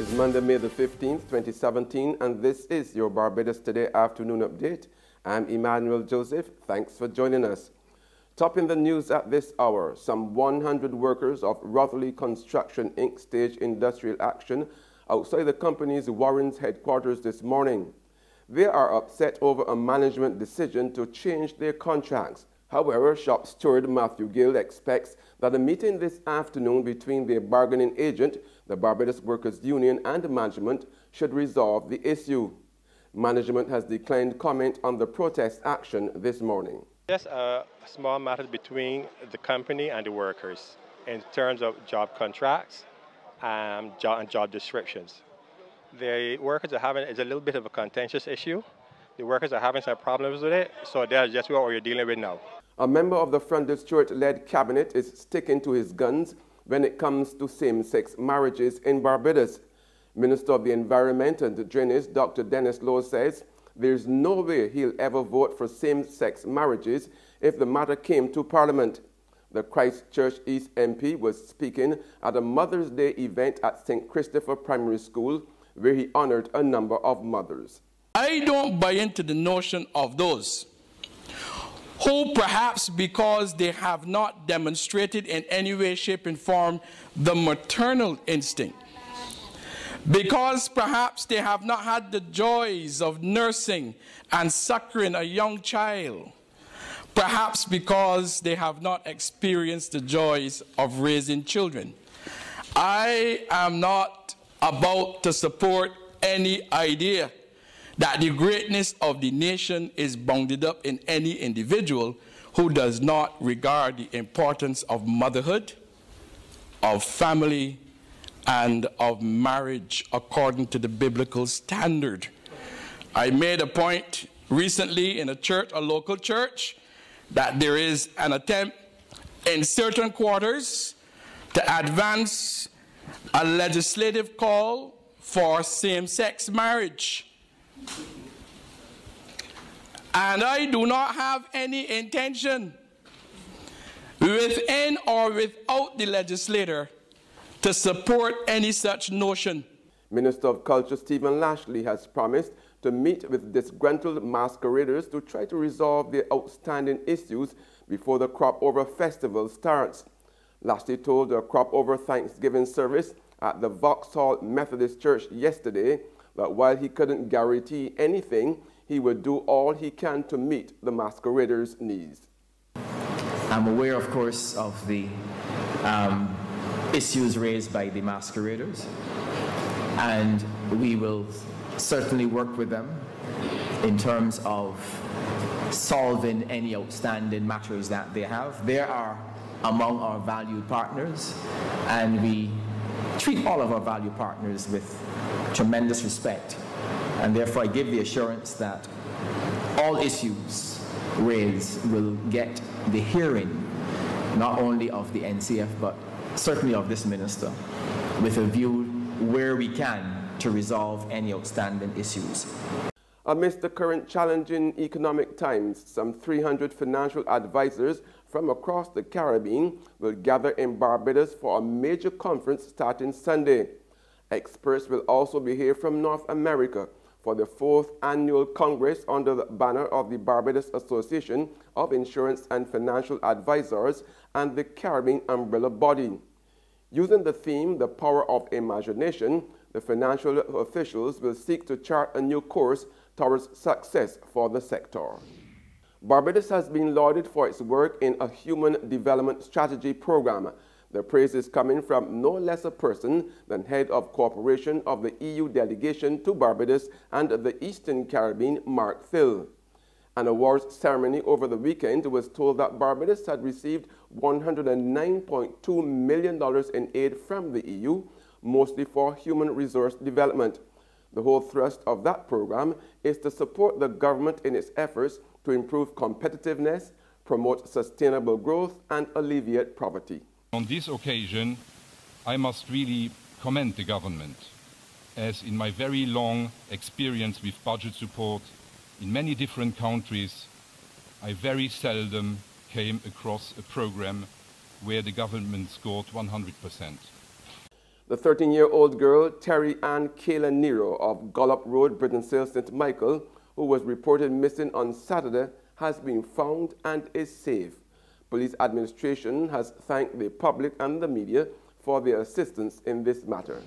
It's Monday, May the 15th, 2017, and this is your Barbados Today afternoon update. I'm Emmanuel Joseph. Thanks for joining us. Topping the news at this hour, some 100 workers of Rotherley Construction Inc. staged industrial action outside the company's Warren's headquarters this morning. They are upset over a management decision to change their contracts. However, shop steward Matthew Gill expects that a meeting this afternoon between their bargaining agent, the Barbados Workers Union, and management should resolve the issue. Management has declined comment on the protest action this morning. Just a small matter between the company and the workers in terms of job contracts and job descriptions. The workers are having, it's a little bit of a contentious issue. The workers are having some problems with it, so that's just what we're dealing with now. A member of the Frontal Stewart-led cabinet is sticking to his guns when it comes to same-sex marriages in Barbados. Minister of the Environment and Drainage, Dr. Dennis Lowe, says there's no way he'll ever vote for same-sex marriages if the matter came to Parliament. The Christchurch East MP was speaking at a Mother's Day event at St. Christopher Primary School, where he honored a number of mothers. I don't buy into the notion of those who, perhaps because they have not demonstrated in any way, shape, and form the maternal instinct, because perhaps they have not had the joys of nursing and suckling a young child, perhaps because they have not experienced the joys of raising children. I am not about to support any idea that the greatness of the nation is bounded up in any individual who does not regard the importance of motherhood, of family, and of marriage according to the biblical standard. I made a point recently in a church, a local church, that there is an attempt in certain quarters to advance a legislative call for same-sex marriage. And I do not have any intention, within or without the legislator, to support any such notion. Minister of Culture Stephen Lashley has promised to meet with disgruntled masqueraders to try to resolve their outstanding issues before the Crop Over Festival starts. Lashley told the Crop Over Thanksgiving service at the Vauxhall Methodist Church yesterday that while he couldn't guarantee anything, he would do all he can to meet the masqueraders' needs. I'm aware, of course, of the issues raised by the masqueraders, and we will certainly work with them in terms of solving any outstanding matters that they have. They are among our valued partners, and we treat all of our valued partners with tremendous respect, and therefore I give the assurance that all issues raised will get the hearing not only of the NCF but certainly of this minister, with a view where we can to resolve any outstanding issues. Amidst the current challenging economic times, some 300 financial advisors from across the Caribbean will gather in Barbados for a major conference starting Sunday. Experts will also be here from North America for the 4th Annual Congress under the banner of the Barbados Association of Insurance and Financial Advisors and the Caribbean umbrella body. Using the theme, The Power of Imagination, the financial officials will seek to chart a new course towards success for the sector. Barbados has been lauded for its work in a Human Development Strategy program. The praise is coming from no less a person than Head of Cooperation of the EU delegation to Barbados and the Eastern Caribbean, Mark Thill. An awards ceremony over the weekend was told that Barbados had received $109.2 million in aid from the EU, mostly for human resource development. The whole thrust of that program is to support the government in its efforts to improve competitiveness, promote sustainable growth, and alleviate poverty. On this occasion, I must really commend the government, as in my very long experience with budget support in many different countries, I very seldom came across a program where the government scored 100%. The 13-year-old girl, Terry Ann Kayla Nero of Gollop Road, Britain-Sale, St. Michael, who was reported missing on Saturday, has been found and is safe. Police administration has thanked the public and the media for their assistance in this matter.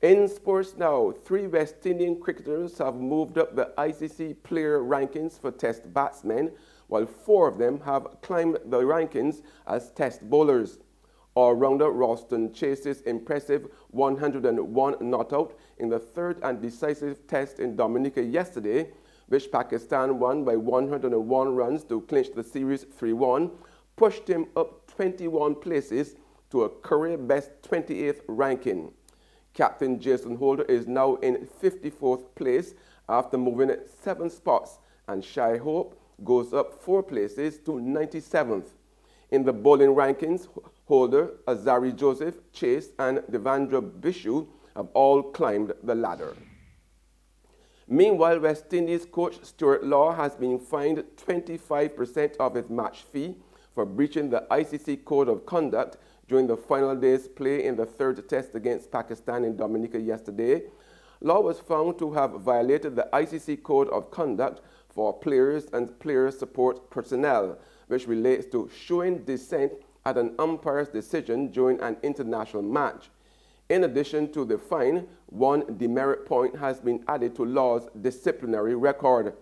In sports now, 3 West Indian cricketers have moved up the ICC player rankings for test batsmen, while 4 of them have climbed the rankings as test bowlers. All-rounder Ralston Chase's impressive 101 not out in the 3rd and decisive test in Dominica yesterday, which Pakistan won by 101 runs to clinch the series 3-1, pushed him up 21 places to a career-best 28th ranking. Captain Jason Holder is now in 54th place after moving 7 spots, and Shai Hope goes up 4 places to 97th. In the bowling rankings, Holder, Azari Joseph, Chase, and Devendra Bishu have all climbed the ladder. Meanwhile, West Indies coach Stuart Law has been fined 25% of his match fee for breaching the ICC Code of Conduct during the final day's play in the 3rd test against Pakistan in Dominica yesterday. Law was found to have violated the ICC Code of Conduct for players and player support personnel, which relates to showing dissent at an umpire's decision during an international match. In addition to the fine, 1 demerit point has been added to Law's disciplinary record.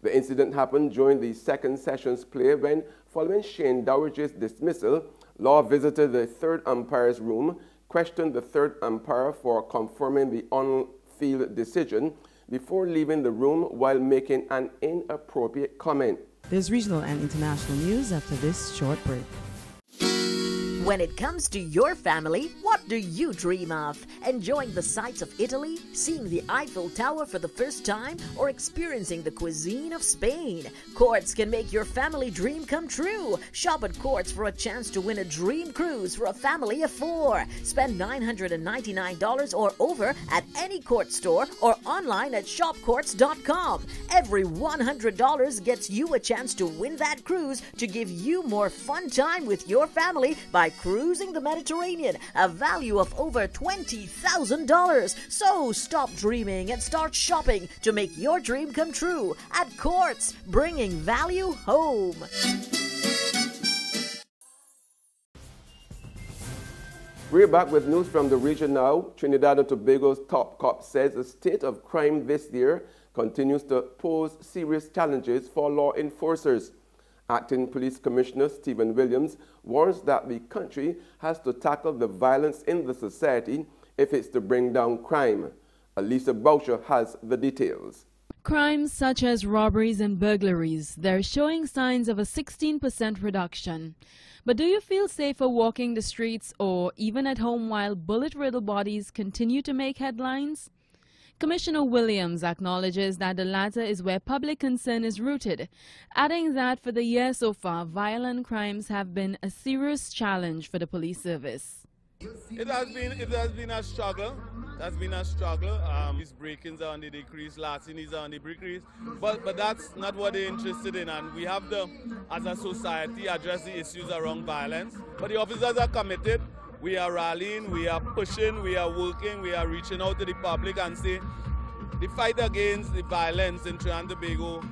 The incident happened during the 2nd session's play when, following Shane Dowridge's dismissal, Law visited the 3rd umpire's room, questioned the 3rd umpire for confirming the on-field decision before leaving the room while making an inappropriate comment. There's regional and international news after this short break. When it comes to your family, what do you dream of? Enjoying the sights of Italy, seeing the Eiffel Tower for the first time, or experiencing the cuisine of Spain? Courts can make your family dream come true. Shop at Courts for a chance to win a dream cruise for a family of 4. Spend $999 or over at any Court store or online at shopcourts.com. Every $100 gets you a chance to win that cruise to give you more fun time with your family by cruising the Mediterranean, a value of over $20,000. So stop dreaming and start shopping to make your dream come true at Courts, bringing value home. We're back with news from the region now. Trinidad and Tobago's top cop says the state of crime this year continues to pose serious challenges for law enforcers. Acting Police Commissioner Stephen Williams warns that the country has to tackle the violence in the society if it's to bring down crime. Elisa Boucher has the details. Crimes such as robberies and burglaries, they're showing signs of a 16% reduction. But do you feel safer walking the streets or even at home while bullet-riddled bodies continue to make headlines? Commissioner Williams acknowledges that the latter is where public concern is rooted, adding that for the year so far, violent crimes have been a serious challenge for the police service. It has been a struggle. That's been a struggle. These break-ins are on the decrease, larcenies are on the decrease, but that's not what they're interested in. And we have to, as a society, address the issues around violence. But the officers are committed. We are rallying, we are pushing, we are working, we are reaching out to the public and say the fight against the violence in Trinidad and Tobago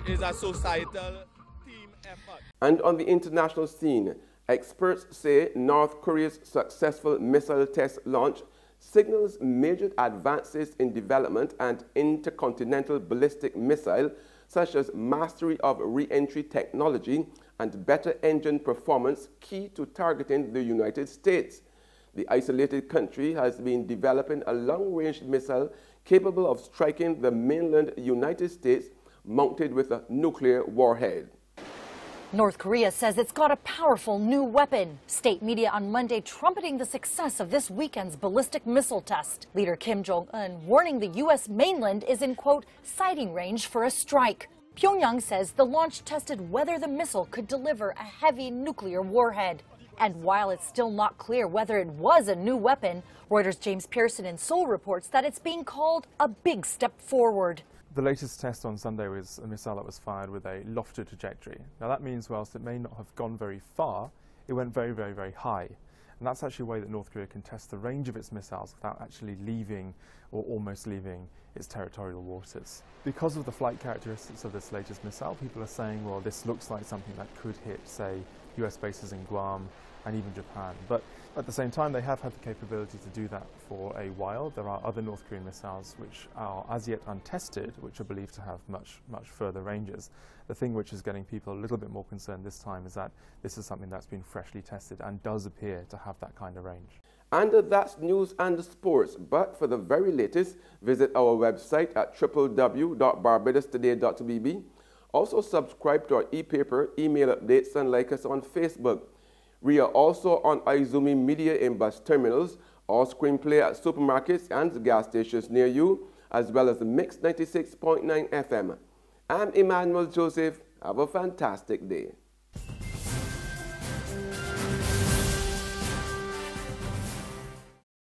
is a societal team effort. And on the international scene, experts say North Korea's successful missile test launch signals major advances in development and intercontinental ballistic missile, such as mastery of re-entry technology and better engine performance, key to targeting the United States. The isolated country has been developing a long-range missile capable of striking the mainland United States, mounted with a nuclear warhead. North Korea says it's got a powerful new weapon. State media on Monday trumpeting the success of this weekend's ballistic missile test. Leader Kim Jong-un warning the U.S. mainland is in, quote, sighting range for a strike. Pyongyang says the launch tested whether the missile could deliver a heavy nuclear warhead. And while it's still not clear whether it was a new weapon, Reuters' James Pearson in Seoul reports that it's being called a big step forward. The latest test on Sunday was a missile that was fired with a lofted trajectory. Now that means whilst it may not have gone very far, it went very, very, very high. And And that's actually a way that North Korea can test the range of its missiles without actually leaving or almost leaving its territorial waters. Because of the flight characteristics of this latest missile, people are saying, well, this looks like something that could hit, say, US bases in Guam and even Japan. But at the same time, they have had the capability to do that for a while. There are other North Korean missiles which are as yet untested, which are believed to have much further ranges. The thing which is getting people a little bit more concerned this time is that this is something that's been freshly tested and does appear to have that kind of range. And that's news and sports. But for the very latest, visit our website at www.barbadostoday.bb. Also subscribe to our e-paper, email updates, and like us on Facebook. We are also on Izumi Media in bus terminals, or screenplay at supermarkets and gas stations near you, as well as the Mix 96.9 FM. I'm Emmanuel Joseph. Have a fantastic day.